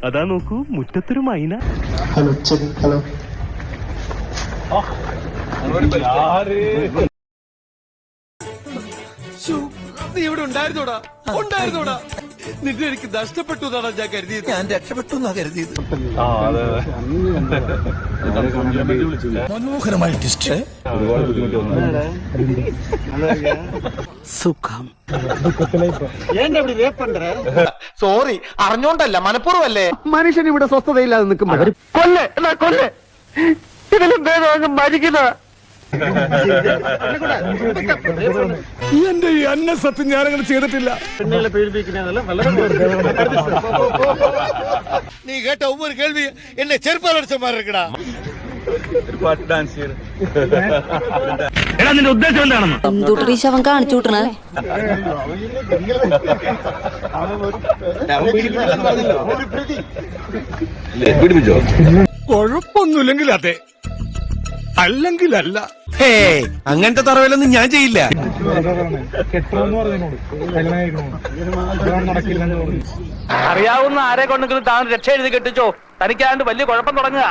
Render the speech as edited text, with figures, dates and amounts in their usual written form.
അതാ നോക്കൂ മുറ്റത്തൊരു മൈന. Hello check. ഹലോ നീ ഇവിടെ ഉണ്ടായിരുന്നോടാ? നിന്നെ എനിക്ക് നഷ്ടപ്പെട്ടു എന്നാണ് ഞാൻ കരുതിയത്. ഞാൻ രക്ഷപ്പെട്ടു എന്നാ കരുതിയത്. മനോഹരമായ ടിസ്റ്റ്. സുഖം. സോറി, അറിഞ്ഞോണ്ടല്ല, മനഃപൂർവ്വല്ലേ. മനുഷ്യൻ ഇവിടെ സ്വസ്ഥതയില്ലാതെ നിൽക്കുമ്പോൾ കൊല്ല് ഇതിലും ഭേദം മരിക്കുന്ന. എന്റെ ഈ അന്ന സത്യം ഞാനങ്ങനെ ചെയ്തിട്ടില്ല. നീ കേട്ട ഒവ്വൊരു കേൾവി എന്നെ ചെറുപ്പാലടിച്ചമാരക്കടാ. നിന്റെ ഉദ്ദേശം എന്താണെന്ന് എന്തുട്രീശ് അവൻ കാണിച്ചു വിട്ടണേ. കുഴപ്പമൊന്നുമില്ലെങ്കിൽ അതെ, അല്ലെങ്കിൽ അല്ല. അങ്ങനത്തെ തറവിലൊന്നും ഞാൻ ചെയ്യില്ല. അറിയാവുന്ന ആരെ കൊണ്ടെങ്കിലും താൻ രക്ഷ എഴുതി കെട്ടിച്ചോ. തനിക്കാണ്ട് വലിയ കുഴപ്പം തുടങ്ങുക.